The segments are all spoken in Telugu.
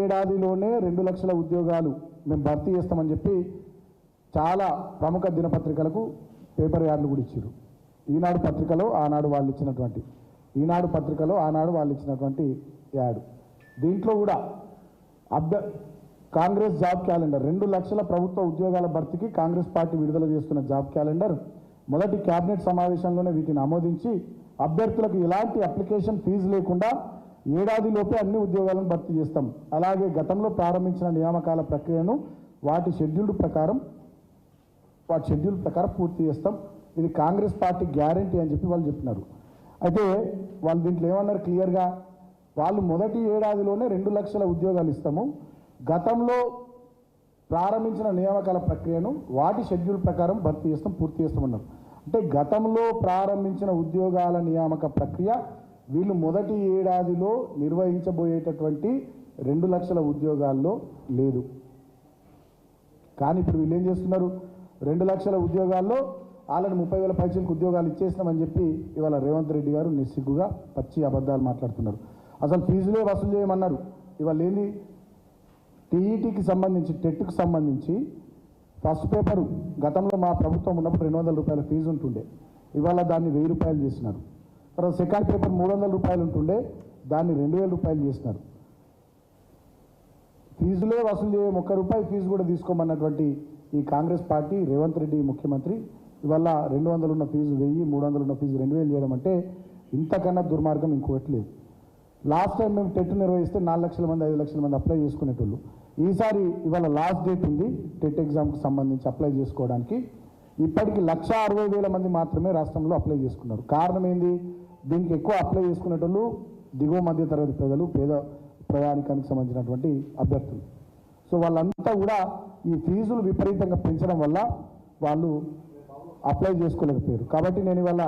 ఏడాదిలోనే 2 లక్షల ఉద్యోగాలు మేము భర్తీ చేస్తామని చెప్పి చాలా ప్రముఖ దినపత్రికలకు పేపర్ యాడ్లు కూడా ఇచ్చారు. ఈనాడు పత్రికలో ఆనాడు వాళ్ళు ఇచ్చినటువంటి యాడ్. దీంట్లో కూడా కాంగ్రెస్ జాబ్ క్యాలెండర్ 2 లక్షల ప్రభుత్వ ఉద్యోగాల భర్తీకి కాంగ్రెస్ పార్టీ విడుదల చేస్తున్న జాబ్ క్యాలెండర్ మొదటి కేబినెట్ సమావేశంలోనే వీటిని ఆమోదించి అభ్యర్థులకు ఎలాంటి అప్లికేషన్ ఫీజు లేకుండా ఏడాదిలోపే అన్ని ఉద్యోగాలను భర్తీ చేస్తాం. అలాగే గతంలో ప్రారంభించిన నియామకాల ప్రక్రియను వాటి షెడ్యూల్ ప్రకారం పూర్తి చేస్తాం. ఇది కాంగ్రెస్ పార్టీ గ్యారంటీ అని చెప్పి వాళ్ళు చెప్పినారు. అయితే వాళ్ళు దీంట్లో ఏమన్నారు క్లియర్గా, వాళ్ళు మొదటి ఏడాదిలోనే 2 లక్షల ఉద్యోగాలు ఇస్తాము, గతంలో ప్రారంభించిన నియామకాల ప్రక్రియను వాటి షెడ్యూల్ ప్రకారం భర్తీ చేస్తాం, పూర్తి చేస్తామన్నారు. అంటే గతంలో ప్రారంభించిన ఉద్యోగాల నియామక ప్రక్రియ వీళ్ళు మొదటి ఏడాదిలో నిర్వహించబోయేటటువంటి 2 లక్షల ఉద్యోగాల్లో లేదు. కానీ ఇప్పుడు వీళ్ళు ఏం చేస్తున్నారు, 2 లక్షల ఉద్యోగాల్లో ఆల్రెడీ 30,000 పైసలకు ఉద్యోగాలు ఇచ్చేసినామని చెప్పి ఇవాళ రేవంత్ రెడ్డి గారు నిస్సిగ్గుగా పచ్చి అబద్ధాలు మాట్లాడుతున్నారు. అసలు ఫీజులే వసూలు చేయమన్నారు. ఇవాళ ఏంది, టీఈటీకి సంబంధించి టెట్కి సంబంధించి ఫస్ట్ పేపరు గతంలో మా ప్రభుత్వం ఉన్నప్పుడు 200 రూపాయల ఫీజు ఉంటుండే, ఇవాళ దాన్ని 1000 రూపాయలు చేసినారు. తర్వాత సెకండ్ పేపర్ 300 రూపాయలు ఉంటుండే, దాన్ని 2000 రూపాయలు చేసినారు. ఫీజులే వసూలు చేయ 1 రూపాయి ఫీజు కూడా తీసుకోమన్నటువంటి ఈ కాంగ్రెస్ పార్టీ రేవంత్ రెడ్డి ముఖ్యమంత్రి ఇవాళ 200 ఉన్న ఫీజు 1000, 300 ఉన్న ఫీజు 2000 చేయడం అంటే ఇంతకన్నా దుర్మార్గం ఇంకోటి లేదు. లాస్ట్ టైం మేము టెట్ నిర్వహిస్తే 4 లక్షల మంది 5 లక్షల మంది అప్లై చేసుకునేటోళ్ళు. ఈసారి ఇవాళ లాస్ట్ డేట్ ఉంది టెట్ ఎగ్జామ్కి సంబంధించి అప్లై చేసుకోవడానికి. ఇప్పటికి 1,60,000 మంది మాత్రమే రాష్ట్రంలో అప్లై చేసుకున్నారు. కారణం ఏంది, దీనికి ఎక్కువ అప్లై చేసుకునేటోళ్ళు దిగువ మధ్య తరగతి ప్రజలు, పేద ప్రయాణికానికి సంబంధించినటువంటి అభ్యర్థులు. సో వాళ్ళంతా కూడా ఈ ఫీజులు విపరీతంగా పెంచడం వల్ల వాళ్ళు అప్లై చేసుకోలేకపోయారు. కాబట్టి నేను ఇవాళ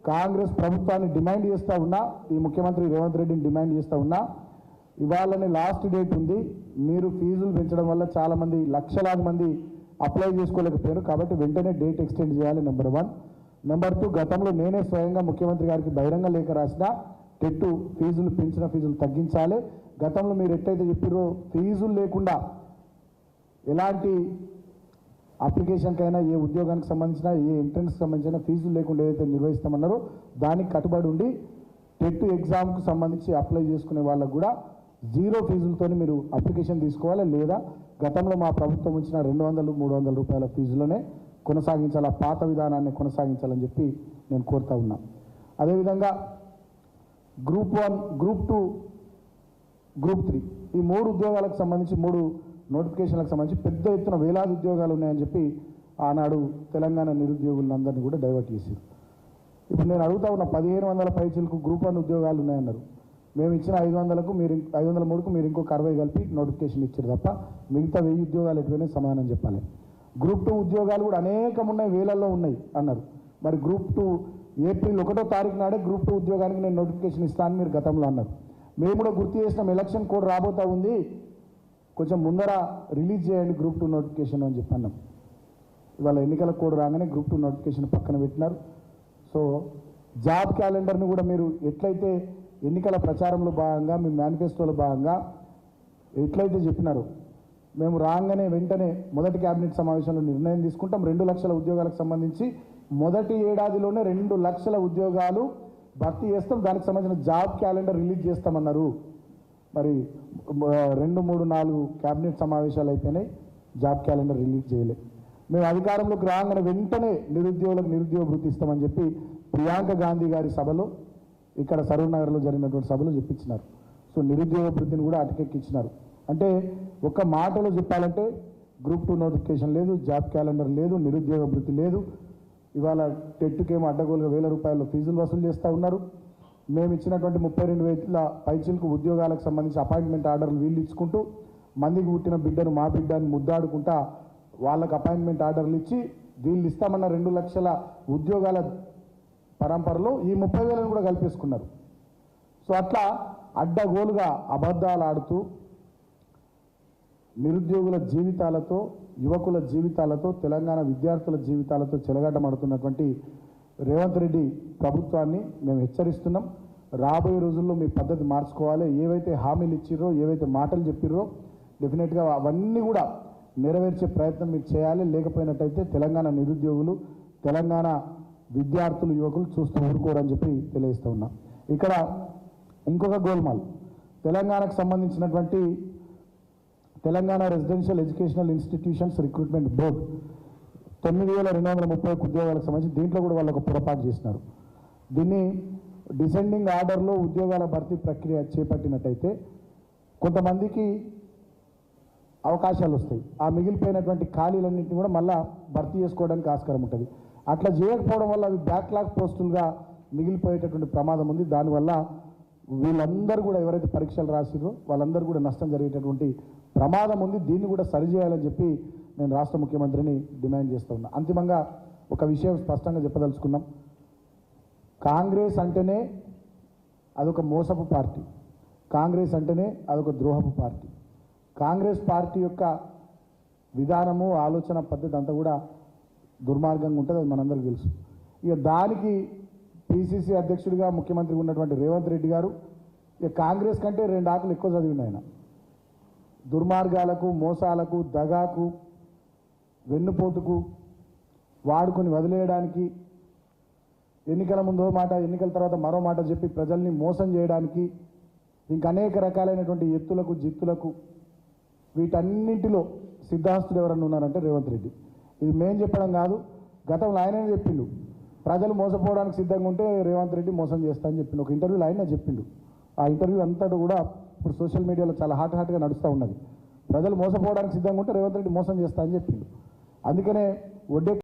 కాంగ్రెస్ ప్రభుత్వాన్ని డిమాండ్ చేస్తూ ఉన్నా, ఈ ముఖ్యమంత్రి రేవంత్ రెడ్డిని డిమాండ్ చేస్తూ ఉన్నా, ఇవాళనే లాస్ట్ డేట్ ఉంది, మీరు ఫీజులు పెంచడం వల్ల చాలామంది లక్షలాది మంది అప్లై చేసుకోలేకపోయారు. కాబట్టి వెంటనే డేట్ ఎక్స్టెండ్ చేయాలి, నెంబర్ 1. నెంబర్ 2, గతంలో నేనే స్వయంగా ముఖ్యమంత్రి గారికి బహిరంగ లేఖ రాసిన టెట్ ఫీజులు పెంచిన ఫీజులు తగ్గించాలి. గతంలో మీరు ఎట్లయితే చెప్పారో ఫీజులు లేకుండా ఎలాంటి అప్లికేషన్కైనా, ఏ ఉద్యోగానికి సంబంధించిన, ఏ ఎంట్రన్స్కి సంబంధించిన ఫీజులు లేకుండా ఏదైతే నిర్వహిస్తామన్నారో దానికి కట్టుబడి ఉండి టెట్ ఎగ్జామ్కి సంబంధించి అప్లై చేసుకునే వాళ్ళకు కూడా 0 ఫీజులతో మీరు అప్లికేషన్ తీసుకోవాలి, లేదా గతంలో మా ప్రభుత్వం ఇచ్చిన 200, 300 రూపాయల ఫీజులోనే కొనసాగించాలి, ఆ పాత విధానాన్ని కొనసాగించాలని చెప్పి నేను కోరుతా ఉన్నా. అదేవిధంగా గ్రూప్ 1, గ్రూప్ 2, గ్రూప్ 3 ఈ 3 ఉద్యోగాలకు సంబంధించి 3 నోటిఫికేషన్లకు సంబంధించి పెద్ద ఎత్తున వేలాది ఉద్యోగాలు ఉన్నాయని చెప్పి ఆనాడు తెలంగాణ నిరుద్యోగులందరినీ కూడా డైవర్ట్ చేశారు. ఇప్పుడు నేను అడుగుతా ఉన్న 1,500 పైచీలకు గ్రూప్ 1 ఉద్యోగాలు ఉన్నాయన్నారు. మేము ఇచ్చిన 500కు మీరు 503కు మీరు ఇంకొక 60 కలిపి నోటిఫికేషన్ ఇచ్చారు తప్ప మిగతా 1000 ఉద్యోగాలు ఎటువైనా సమాధానం చెప్పాలి. గ్రూప్ 2 ఉద్యోగాలు కూడా అనేకం ఉన్నాయి, వేలల్లో ఉన్నాయి అన్నారు. మరి గ్రూప్ 2 ఏప్రిల్ 1వ తారీఖు నాడే గ్రూప్ 2 ఉద్యోగానికి నేను నోటిఫికేషన్ ఇస్తాను మీరు గతంలో అన్నారు. మేము కూడా గుర్తు చేసినాం, ఎలక్షన్ కోడ్ రాబోతా ఉంది, కొంచెం ముందర రిలీజ్ చేయండి గ్రూప్ 2 నోటిఫికేషన్ అని చెప్పి అన్నాం. ఇవాళ ఎన్నికల కోడ్ రాగానే గ్రూప్ 2 నోటిఫికేషన్ పక్కన పెట్టినారు. సో జాబ్ క్యాలెండర్ని కూడా మీరు ఎట్లయితే ఎన్నికల ప్రచారంలో భాగంగా, మీ మేనిఫెస్టోలో భాగంగా ఎట్లయితే చెప్పినారో, మేము రాగానే వెంటనే మొదటి కేబినెట్ సమావేశంలో నిర్ణయం తీసుకుంటాం, 2 లక్షల ఉద్యోగాలకు సంబంధించి మొదటి ఏడాదిలోనే 2 లక్షల ఉద్యోగాలు భర్తీ చేస్తాం, దానికి సంబంధించిన జాబ్ క్యాలెండర్ రిలీజ్ చేస్తామన్నారు. మరి 2, 3, 4 కేబినెట్ సమావేశాలు అయిపోయినాయి, జాబ్ క్యాలెండర్ రిలీజ్ చేయలే. మేము అధికారంలోకి రాగానే వెంటనే నిరుద్యోగులకు నిరుద్యోగ వృత్తి ఇస్తామని చెప్పి ప్రియాంక గాంధీ గారి సభలో, ఇక్కడ సరూర్ నగర్లో జరిగినటువంటి సభలో చెప్పించినారు. సో నిరుద్యోగ వృత్తిని కూడా అటకెక్కించినారు. అంటే ఒక మాటలో చెప్పాలంటే గ్రూప్ 2 నోటిఫికేషన్ లేదు, జాబ్ క్యాలెండర్ లేదు, నిరుద్యోగ వృత్తి లేదు. ఇవాళ టెట్కేమో అడ్డగోలుగా 1000 రూపాయల ఫీజులు వసూలు చేస్తూ ఉన్నారు. మేము ఇచ్చినటువంటి 32,000 పైచీలకు ఉద్యోగాలకు సంబంధించి అపాయింట్మెంట్ ఆర్డర్లు వీళ్ళు ఇచ్చుకుంటూ, మందికి పుట్టిన బిడ్డను మా బిడ్డని ముద్దాడుకుంటా వాళ్ళకు అపాయింట్మెంట్ ఆర్డర్లు ఇచ్చి వీళ్ళు ఇస్తామన్న 2 లక్షల ఉద్యోగాల పరంపరలో ఈ 30,000 కూడా కల్పేసుకున్నారు. సో అట్లా అడ్డగోలుగా అబద్ధాలు ఆడుతూ నిరుద్యోగుల జీవితాలతో, యువకుల జీవితాలతో, తెలంగాణ విద్యార్థుల జీవితాలతో చెలగాటమాడుతున్నటువంటి రేవంత్ రెడ్డి ప్రభుత్వాన్ని మేము హెచ్చరిస్తున్నాం. రాబోయే రోజుల్లో మీ పద్ధతి మార్చుకోవాలి. ఏవైతే హామీలు ఇచ్చిర్రో, ఏవైతే మాటలు చెప్పిర్రో డెఫినెట్గా అవన్నీ కూడా నెరవేర్చే ప్రయత్నం మీరు చేయాలి. లేకపోయినట్టయితే తెలంగాణ నిరుద్యోగులు, తెలంగాణ విద్యార్థులు, యువకులు చూస్తూ ఊరుకోరని చెప్పి తెలియజేస్తూ ఉన్నా. ఇక్కడ ఇంకొక గోల్మాల్, తెలంగాణకు సంబంధించినటువంటి Telangana residential educational institutions recruitment board 9,230 ఉద్యోగాలకు సంబంధించి దీంట్లో కూడా వాళ్ళు ఒక పొరపాటు చేసినారు. దీన్ని డిసెండింగ్ ఆర్డర్లో ఉద్యోగాల భర్తీ ప్రక్రియ చేపట్టినట్టయితే కొంతమందికి అవకాశాలు వస్తాయి. ఆ మిగిలిపోయినటువంటి ఖాళీలన్నింటినీ కూడా మళ్ళీ భర్తీ చేసుకోవడానికి ఆస్కారం ఉంటుంది. అట్లా చేయకపోవడం వల్ల అవి బ్యాక్లాగ్ పోస్టులుగా మిగిలిపోయేటటువంటి ప్రమాదం ఉంది. దానివల్ల వీళ్ళందరూ కూడా ఎవరైతే పరీక్షలు రాసిరో వాళ్ళందరూ కూడా నష్టం జరిగేటటువంటి ప్రమాదం ఉంది. దీన్ని కూడా సరిచేయాలని చెప్పి నేను రాష్ట్ర ముఖ్యమంత్రిని డిమాండ్ చేస్తూ ఉన్నా. అంతిమంగా ఒక విషయం స్పష్టంగా చెప్పదలుచుకున్నాం. కాంగ్రెస్ అంటేనే అదొక మోసపు పార్టీ, కాంగ్రెస్ అంటేనే అదొక ద్రోహపు పార్టీ. కాంగ్రెస్ పార్టీ యొక్క విధానము, ఆలోచన పద్ధతి అంతా కూడా దుర్మార్గంగా ఉంటుంది, అది మనందరికీ తెలుసు. ఇక దానికి పిసిసి అధ్యక్షుడిగా ముఖ్యమంత్రిగా ఉన్నటువంటి రేవంత్ రెడ్డి గారు ఇక కాంగ్రెస్ కంటే 2 ఆకులు ఎక్కువ చదివిండు ఆయన. దుర్మార్గాలకు, మోసాలకు, దగాకు, వెన్నుపోటుకు వాడుకొని వదిలేయడానికి, ఎన్నికల ముందో మాట ఎన్నికల తర్వాత మరో మాట చెప్పి ప్రజల్ని మోసం చేయడానికి, ఇంకా అనేక రకాలైనటువంటి ఎత్తులకు, జిత్తులకు, వీటన్నింటిలో సిద్ధాస్తుడు ఎవరన్నా ఉన్నారంటే రేవంత్ రెడ్డి. ఇది మేం చెప్పడం కాదు, గతంలో ఆయనే చెప్పిండు. ప్రజలు మోసపోవడానికి సిద్ధంగా ఉంటే రేవంత్ రెడ్డి మోసం చేస్తా అని చెప్పిండు. ఒక ఇంటర్వ్యూలో ఆయన చెప్పిండు. ఆ ఇంటర్వ్యూ అంతా కూడా ఇప్పుడు సోషల్ మీడియాలో చాలా హాట్గా నడుస్తూ ఉన్నది. ప్రజలు మోసపోవడానికి సిద్ధంగా ఉంటే రేవంత్ రెడ్డి మోసం చేస్తా అని చెప్పిండు. అందుకనే వడ్డే